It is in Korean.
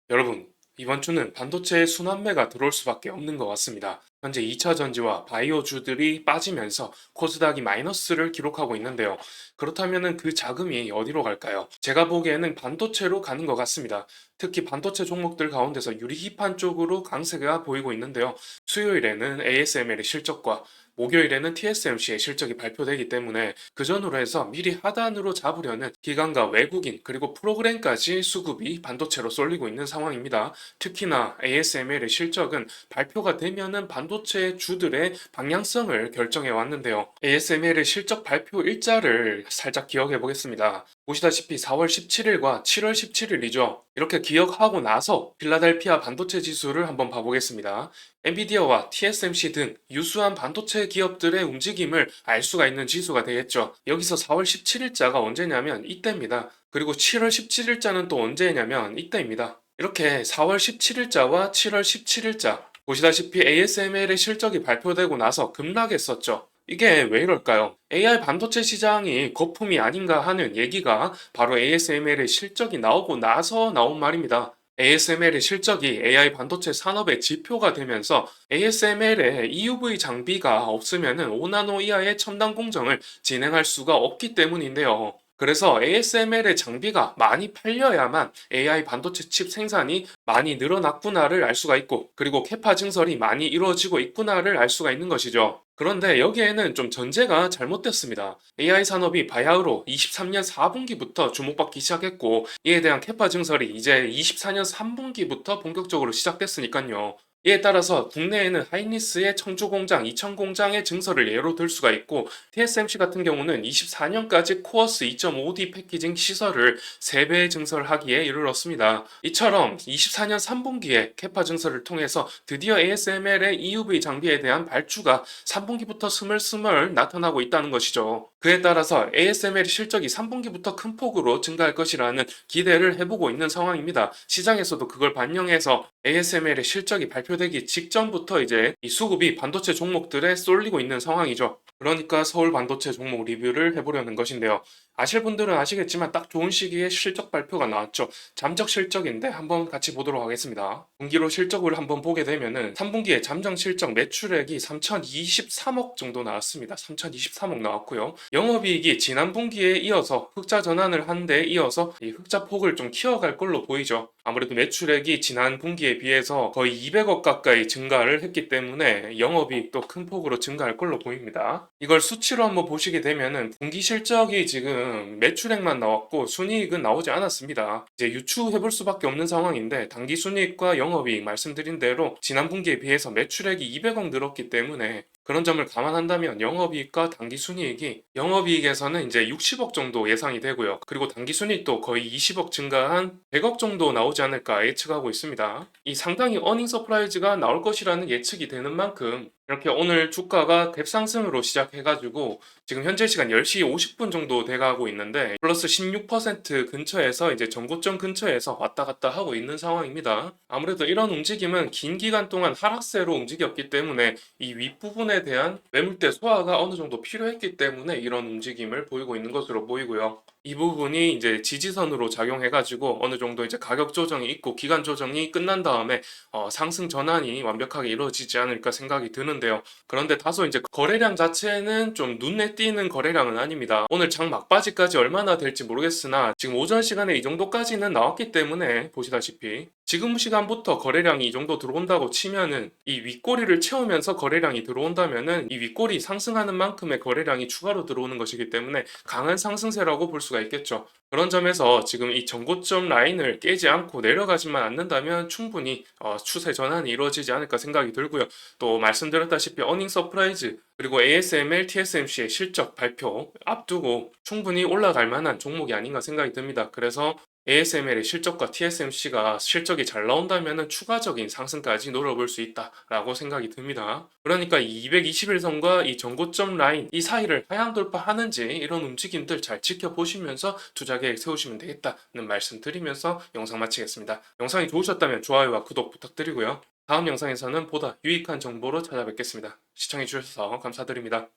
여러분, 이번 주는 반도체의 순환매가 들어올 수밖에 없는 것 같습니다. 현재 2차 전지와 바이오주들이 빠지면서 코스닥이 마이너스를 기록하고 있는데요. 그렇다면 그 자금이 어디로 갈까요? 제가 보기에는 반도체로 가는 것 같습니다. 특히 반도체 종목들 가운데서 유리기판 쪽으로 강세가 보이고 있는데요. 수요일에는 ASML의 실적과 목요일에는 TSMC의 실적이 발표되기 때문에 그 전후로 해서 미리 하단으로 잡으려는 기관과 외국인 그리고 프로그램까지 수급이 반도체로 쏠리고 있는 상황입니다. 특히나 ASML의 실적은 발표가 되면은 반도체 주들의 방향성을 결정해 왔는데요. ASML의 실적 발표 일자를 살짝 기억해 보겠습니다. 보시다시피 4월 17일과 7월 17일이죠. 이렇게 기억하고 나서 필라델피아 반도체 지수를 한번 봐보겠습니다. 엔비디아와 TSMC 등 유수한 반도체 기업들의 움직임을 알 수가 있는 지수가 되겠죠. 여기서 4월 17일자가 언제냐면 이때입니다. 그리고 7월 17일자는 또 언제냐면 이때입니다. 이렇게 4월 17일자와 7월 17일자 보시다시피 ASML의 실적이 발표되고 나서 급락했었죠. 이게 왜 이럴까요? AI 반도체 시장이 거품이 아닌가 하는 얘기가 바로 ASML의 실적이 나오고 나서 나온 말입니다. ASML의 실적이 AI 반도체 산업의 지표가 되면서 ASML의 EUV 장비가 없으면 5나노 이하의 첨단 공정을 진행할 수가 없기 때문인데요. 그래서 ASML의 장비가 많이 팔려야만 AI 반도체 칩 생산이 많이 늘어났구나를 알 수가 있고, 그리고 캐파 증설이 많이 이루어지고 있구나를 알 수가 있는 것이죠. 그런데 여기에는 좀 전제가 잘못됐습니다. AI 산업이 바야흐로 23년 4분기부터 주목받기 시작했고, 이에 대한 캐파 증설이 이제 24년 3분기부터 본격적으로 시작됐으니까요. 이에 따라서 국내에는 하이니스의 청주 공장, 이천 공장의 증설을 예로 들 수가 있고, TSMC 같은 경우는 24년까지 코어스 2.5D 패키징 시설을 3배 증설하기에 이르렀습니다. 이처럼 24년 3분기에 캐파 증설을 통해서 드디어 ASML의 EUV 장비에 대한 발주가 3분기부터 스멀스멀 나타나고 있다는 것이죠. 그에 따라서 ASML의 실적이 3분기부터 큰 폭으로 증가할 것이라는 기대를 해보고 있는 상황입니다. 시장에서도 그걸 반영해서 ASML의 실적이 발표되기 직전부터 이제 이 수급이 반도체 종목들에 쏠리고 있는 상황이죠. 그러니까 서울 반도체 종목 리뷰를 해보려는 것인데요. 아실 분들은 아시겠지만 딱 좋은 시기에 실적 발표가 나왔죠. 잠적 실적인데 한번 같이 보도록 하겠습니다. 분기로 실적을 한번 보게 되면은 3분기에 잠정 실적 매출액이 3,023억 정도 나왔습니다. 3,023억 나왔고요. 영업이익이 지난 분기에 이어서 흑자 전환을 한 데 이어서 이 흑자 폭을 좀 키워갈 걸로 보이죠. 아무래도 매출액이 지난 분기에 비해서 거의 200억 가까이 증가를 했기 때문에 영업이익도 큰 폭으로 증가할 걸로 보입니다. 이걸 수치로 한번 보시게 되면은 분기 실적이 지금 매출액만 나왔고 순이익은 나오지 않았습니다. 이제 유추해 볼 수밖에 없는 상황인데 당기 순이익과 영업이익 말씀드린 대로 지난 분기에 비해서 매출액이 200억 늘었기 때문에 그런 점을 감안한다면 영업이익과 당기순이익이 영업이익에서는 이제 60억 정도 예상이 되고요. 그리고 당기순이익도 거의 20억 증가한 100억 정도 나오지 않을까 예측하고 있습니다. 이 상당히 어닝 서프라이즈가 나올 것이라는 예측이 되는 만큼 이렇게 오늘 주가가 갭상승으로 시작해가지고 지금 현재 시간 10시 50분 정도 돼가고 있는데 플러스 16% 근처에서 이제 전고점 근처에서 왔다 갔다 하고 있는 상황입니다. 아무래도 이런 움직임은 긴 기간 동안 하락세로 움직였기 때문에 이 윗부분에 대한 매물대 소화가 어느 정도 필요했기 때문에 이런 움직임을 보이고 있는 것으로 보이고요. 이 부분이 이제 지지선으로 작용해가지고 어느 정도 이제 가격 조정이 있고 기간 조정이 끝난 다음에 상승 전환이 완벽하게 이루어지지 않을까 생각이 드는데요. 그런데 다소 이제 거래량 자체는 좀 눈에 띄는 거래량은 아닙니다. 오늘 장 막바지까지 얼마나 될지 모르겠으나 지금 오전 시간에 이 정도까지는 나왔기 때문에 보시다시피 지금 시간부터 거래량이 이 정도 들어온다고 치면은 이 윗꼬리를 채우면서 거래량이 들어온다면은 이 윗꼬리 상승하는 만큼의 거래량이 추가로 들어오는 것이기 때문에 강한 상승세라고 볼 수가 있겠죠. 그런 점에서 지금 이 전고점 라인을 깨지 않고 내려가지만 않는다면 충분히 추세 전환이 이루어지지 않을까 생각이 들고요. 또 말씀드렸다시피 어닝 서프라이즈 그리고 ASML, TSMC의 실적 발표 앞두고 충분히 올라갈 만한 종목이 아닌가 생각이 듭니다. 그래서 ASML의 실적과 TSMC가 실적이 잘 나온다면 추가적인 상승까지 노려볼 수 있다라고 생각이 듭니다. 그러니까 이 221선과 이 전고점 라인 이 사이를 하향 돌파하는지 이런 움직임들 잘 지켜보시면서 투자 계획 세우시면 되겠다는 말씀 드리면서 영상 마치겠습니다. 영상이 좋으셨다면 좋아요와 구독 부탁드리고요. 다음 영상에서는 보다 유익한 정보로 찾아뵙겠습니다. 시청해주셔서 감사드립니다.